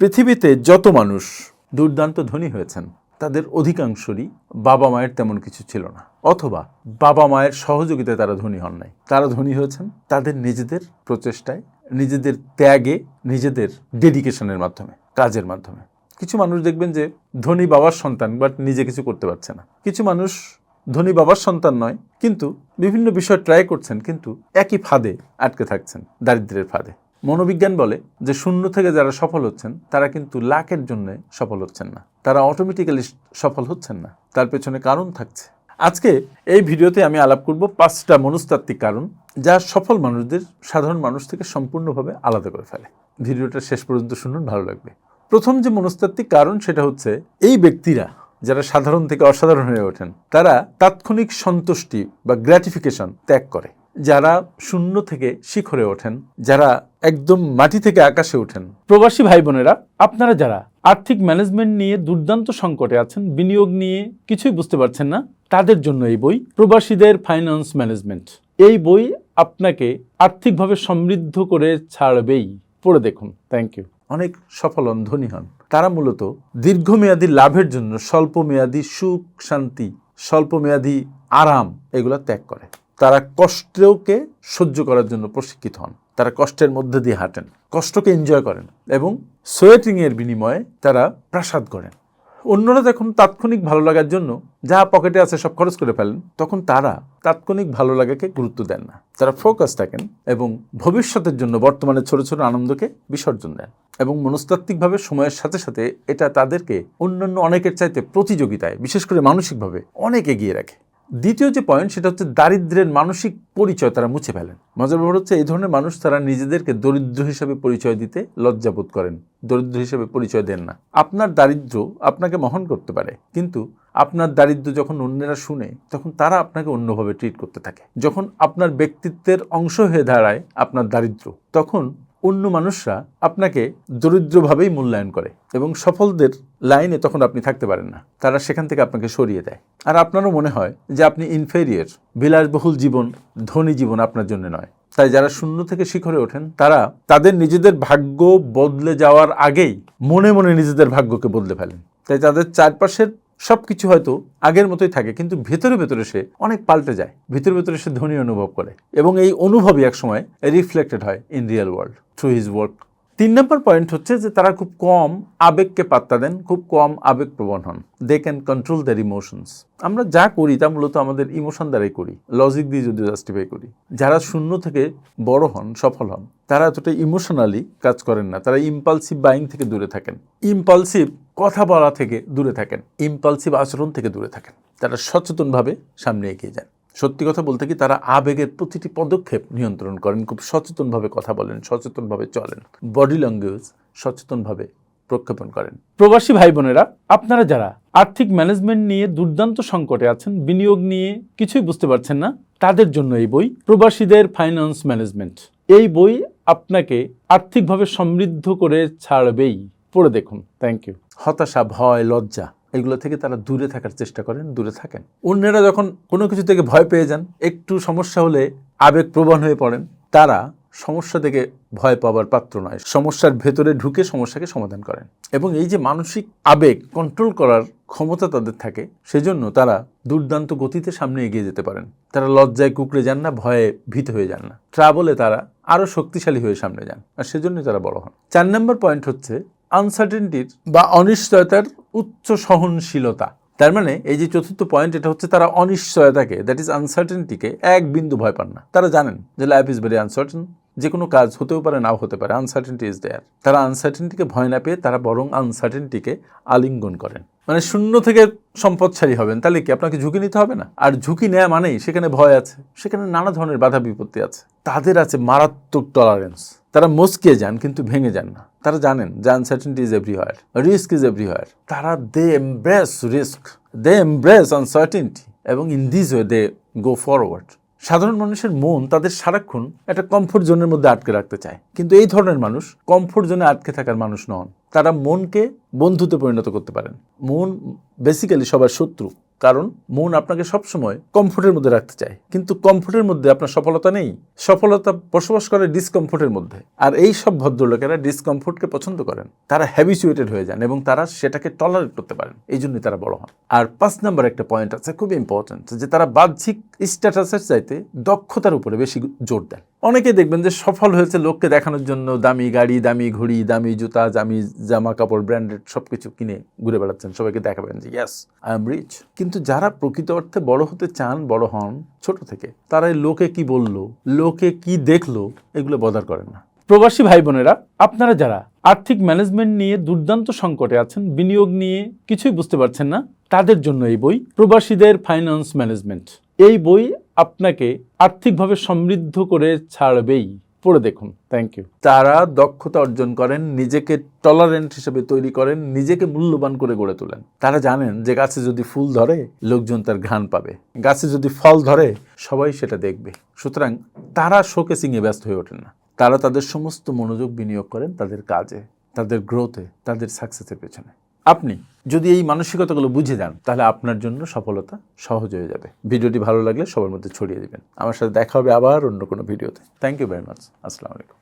পৃথিবীতে যত মানুষ দুর্দান্ত ধনী হয়েছেন তাদের অধিকাংশরই বাবা মায়ের তেমন কিছু ছিল না, অথবা বাবা মায়ের সহযোগিতায় তারা ধনী হন নাই। তারা ধনী হয়েছেন তাদের নিজেদের প্রচেষ্টায়, নিজেদের ত্যাগে, নিজেদের ডেডিকেশনের মাধ্যমে, কাজের মাধ্যমে। কিছু মানুষ দেখবেন যে ধনী বাবার সন্তান বাট নিজে কিছু করতে পারছে না। কিছু মানুষ ধনী বাবার সন্তান নয়, কিন্তু বিভিন্ন বিষয় ট্রাই করছেন, কিন্তু একই ফাঁদে আটকে থাকছেন, দারিদ্র্যের ফাঁদে। মনোবিজ্ঞান বলে যে শূন্য থেকে যারা সফল হচ্ছেন তারা কিন্তু লাখের জন্য সফল হচ্ছেন না, তারা অটোমেটিক্যালি সফল হচ্ছেন না, তার পেছনে কারণ থাকছে। আজকে এই ভিডিওতে আমি আলাপ করব 5টা মনস্তাত্ত্বিক কারণ যা সফল মানুষদের সাধারণ মানুষ থেকে সম্পূর্ণভাবে আলাদা করে ফেলে। ভিডিওটা শেষ পর্যন্ত শুনুন, ভালো লাগবে। প্রথম যে মনস্তাত্ত্বিক কারণ সেটা হচ্ছে এই ব্যক্তিরা যারা সাধারণ থেকে অসাধারণ হয়ে ওঠেন তারা তাৎক্ষণিক সন্তুষ্টি বা গ্র্যাটিফিকেশন ত্যাগ করে। যারা শূন্য থেকে শিখরে ওঠেন, যারা একদম মাটি থেকে আকাশে ওঠেন। প্রবাসী ভাই বোনেরা, আপনারা যারা আর্থিক ম্যানেজমেন্ট নিয়ে দুর্দান্ত সংকটে আছেন, বিনিয়োগ নিয়ে কিছুই বুঝতে পারছেন না, তাদের জন্য এই বই প্রবাসীদের ফাইন্যান্স ম্যানেজমেন্ট। এই বই আপনাকে আর্থিকভাবে সমৃদ্ধ করে ছাড়বেই। পড়ে দেখুন। Thank you. অনেক সফল হন, ধনী হন, তারা মূলত দীর্ঘমেয়াদী লাভের জন্য স্বল্পমেয়াদী সুখ শান্তি, স্বল্পমেয়াদী আরাম এগুলো ত্যাগ করে। তারা কষ্টকে সহ্য করার জন্য প্রশিক্ষিত হন, তারা কষ্টের মধ্যে দিয়ে হাঁটেন, কষ্টকে এনজয় করেন এবং সোয়েটিংয়ের বিনিময়ে তারা প্রাসাদ করেন। অন্যরা যখন তাৎক্ষণিক ভালো লাগার জন্য যা পকেটে আছে সব খরচ করে ফেলেন, তখন তারা তাৎক্ষণিক ভালো লাগাকে গুরুত্ব দেন না, তারা ফোকাস থাকেন এবং ভবিষ্যতের জন্য বর্তমানে ছোট ছোট আনন্দকে বিসর্জন দেন। এবং মনস্তাত্ত্বিকভাবে সময়ের সাথে সাথে এটা তাদেরকে অন্যান্য অনেকের চাইতে প্রতিযোগিতায়, বিশেষ করে মানসিকভাবে অনেক এগিয়ে রাখে। দ্বিতীয় যে পয়েন্ট সেটা হচ্ছে দারিদ্র্যের মানসিক পরিচয় তারা মুছে ফেলেন। মজার ব্যাপার হচ্ছে এই ধরনের মানুষ তারা নিজেদেরকে দরিদ্র হিসেবে পরিচয় দিতে লজ্জাবোধ করেন, দরিদ্র হিসেবে পরিচয় দেন না। আপনার দারিদ্র্য আপনাকে মহান করতে পারে, কিন্তু আপনার দারিদ্র্য যখন অন্যেরা শুনে তখন তারা আপনাকে অন্যভাবে ট্রিট করতে থাকে। যখন আপনার ব্যক্তিত্বের অংশ হয়ে দাঁড়ায় আপনার দারিদ্র্য, তখন অন্য মানুষরা আপনাকে দরিদ্রভাবেই মূল্যায়ন করে এবং সফলদের লাইনে তখন আপনি থাকতে পারেন না, তারা সেখান থেকে আপনাকে সরিয়ে দেয়। আর আপনারও মনে হয় যে আপনি ইনফেরিয়র, বিলাসবহুল জীবন, ধনী জীবন আপনার জন্য নয়। তাই যারা শূন্য থেকে শিখরে ওঠেন তারা তাদের নিজেদের ভাগ্য বদলে যাওয়ার আগেই মনে মনে নিজেদের ভাগ্যকে বদলে ফেলেন। তাই তাদের চারপাশের সবকিছু হয়তো আগের মতোই থাকে, কিন্তু ভেতরে ভেতরে সে অনেক পাল্টে যায়, ভেতরে ভেতরে সে ধনী অনুভব করে এবং এই অনুভবই একসময় রিফ্লেক্টেড হয় in real world through his work. 3 number point হচ্ছে যে তারা খুব কম আবেগকে পাত্তা দেন, খুব কম আবেগপ্রবণ হন। They can control their emotions. আমরা যা করি তা মূলত আমাদের ইমোশন দ্বারাই করি, লজিক দিয়ে যদি জাস্টিফাই করি। যারা শূন্য থেকে বড় হন, সফল হন, তারা এতটা ইমোশনালি কাজ করেন না, তারা ইম্পালসিভ বাইং থেকে দূরে থাকেন, ইম্পালসিভ কথা বলা থেকে দূরে থাকেন, ইম্পালসিভ আচরণ থেকে দূরে থাকেন। তারা সচেতনভাবে সামনে এগিয়ে যান। সত্যি কথা বলতে কি, তারা আবেগের প্রতিটি পদক্ষেপ নিয়ন্ত্রণ করেন, খুব সচেতনভাবে কথা বলেন, সচেতনভাবে চলেন, বডি ল্যাঙ্গুয়েজ সচেতনভাবে প্রক্ষেপণ করেন। প্রবাসী ভাই বোনেরা, আপনারা যারা আর্থিক ম্যানেজমেন্ট নিয়ে দুর্দান্ত সংকটে আছেন, বিনিয়োগ নিয়ে কিছুই বুঝতে পারছেন না, তাদের জন্য এই বই প্রবাসীদের ফাইন্যান্স ম্যানেজমেন্ট। এই বই আপনাকে আর্থিকভাবে সমৃদ্ধ করে ছাড়বেই। পড়ে দেখুন। Thank you. হতাশা, ভয়, লজ্জা এগুলো থেকে তারা দূরে থাকার চেষ্টা করেন, দূরে থাকেন। অন্যেরা যখন কোনো কিছু থেকে ভয় পেয়ে যান, একটু সমস্যা হলে আবেগপ্রবণ হয়ে পড়েন, তারা সমস্যা থেকে ভয় পাওয়ার পাত্র নয়, সমস্যার ভেতরে ঢুকে সমস্যাকে সমাধান করেন। এবং এই যে মানসিক আবেগ কন্ট্রোল করার ক্ষমতা তাদের থাকে, সেজন্য তারা দুর্দান্ত গতিতে সামনে এগিয়ে যেতে পারেন। তারা লজ্জায় কুঁকড়ে যান না, ভয়ে ভীত হয়ে যান না, ট্রাবলে তারা আরও শক্তিশালী হয়ে সামনে যান, আর সেজন্যই তারা বড় হন। 4 নম্বর পয়েন্ট হচ্ছে আনসার্টেনটির বা অনিশ্চয়তার উচ্চ সহনশীলতা। তার মানে এই যে চতুর্থ পয়েন্ট, এটা হচ্ছে তারা অনিশ্চয়তাকে, দ্যাট ইজ আনসার্টেনটিকে এক বিন্দু ভয় পান না। তারা জানেন যে লাইফ ইজ ভেরি আনসার্টেন, যে কোনো কাজ হতেও পারে, নাও হতে পারে, আনসার্টেনটি ইজ দেয়ার। তারা আনসার্টেনটিকে ভয় না পেয়ে তারা বরং আনসার্টেনটিকে আলিঙ্গন করেন। মানে শূন্য থেকে সম্পদশালী হবেন, তাহলে কি আপনাকে ঝুঁকি নিতে হবে না? আর ঝুঁকি নেওয়া মানেই সেখানে ভয় আছে, সেখানে নানা ধরনের বাধা বিপত্তি আছে। তাদের আছে মারাত্মক টলারেন্স। তারা মস্কে যান কিন্তু ভেঙে যান না। তারা জানেন যে uncertainty is everywhere, risk is everywhere. তারা they embrace risk, they embrace uncertainty এবং in this way they go forward. সাধারণ মানুষের মন তাদের সারাক্ষণ একটা কমফোর্ট জোনের মধ্যে আটকে রাখতে চায়, কিন্তু এই ধরনের মানুষ কমফোর্ট জোনে আটকে থাকার মানুষ নন। তারা মনকে বন্ধুতে পরিণত করতে পারেন। মন বেসিক্যালি সবার শত্রু, কারণ মন আপনাকে সবসময় কমফোর্টের মধ্যে রাখতে চায়, কিন্তু কমফোর্টের মধ্যে আপনার সফলতা নেই। সফলতা বসবাস করে ডিসকমফোর্টের মধ্যে। আর এই সব ভদ্রলোকেরা ডিসকমফোর্টকে পছন্দ করেন, তারা হ্যাবিচুয়েটেড হয়ে যান এবং তারা সেটাকে টলারেট করতে পারেন, এই জন্যই তারা বড় হন। আর 5 নম্বর একটা পয়েন্ট আছে খুব ইম্পর্টেন্ট, যে তারা বাহ্যিক স্ট্যাটাসের চাইতে দক্ষতার উপরে বেশি জোর দেন। অনেকে দেখবেন যে সফল হয়েছে লোককে দেখানোর জন্য দামি গাড়ি, দামি ঘড়ি, দামি জুতা, দামি জামা কাপড়, ব্র্যান্ডেড সবকিছু কিনে ঘুরে বেড়াচ্ছেন, সবাইকে দেখাবেন যে ইয়েস আই এম রিচ। কিন্তু যারা প্রকৃত অর্থে বড় হতে চান, বড় হন ছোট থেকে, তারা লোকে কি বললো, লোকে কি দেখলো, এগুলো বদার করেন না। প্রবাসী ভাই বোনেরা, আপনারা যারা আর্থিক ম্যানেজমেন্ট নিয়ে দুর্দান্ত সংকটে আছেন, বিনিয়োগ নিয়ে কিছুই বুঝতে পারছেন না, তাদের জন্য এই বই প্রবাসীদের ফাইন্যান্স ম্যানেজমেন্ট। এই বই আপনাকে আর্থিকভাবে সমৃদ্ধ করে ছাড়বেই। পড়ে দেখুন। Thank you. তারা দক্ষতা অর্জন করেন, নিজেকে টলারেন্ট হিসেবে তৈরি করেন, নিজেকে মূল্যবান করে গড়ে তোলেন। তারা জানেন যে গাছে যদি ফুল ধরে লোকজন তার ঘ্রাণ পাবে, গাছে যদি ফল ধরে সবাই সেটা দেখবে। সুতরাং তারা শোকেসিংয়ে ব্যস্ত হয়ে ওঠেন না, তারা তাদের সমস্ত মনোযোগ বিনিয়োগ করেন তাদের কাজে, তাদের গ্রোথে, তাদের সাকসেসের পেছনে। আপনি যদি এই মানসিকতাগুলো বুঝে যান, তাহলে আপনার জন্য সফলতা সহজ হয়ে যাবে। ভিডিওটি ভালো লাগলে সবার মধ্যে ছড়িয়ে দিবেন। আমার সাথে দেখা হবে আবার অন্য কোনো ভিডিওতে। Thank you very much. আসসালামু আলাইকুম।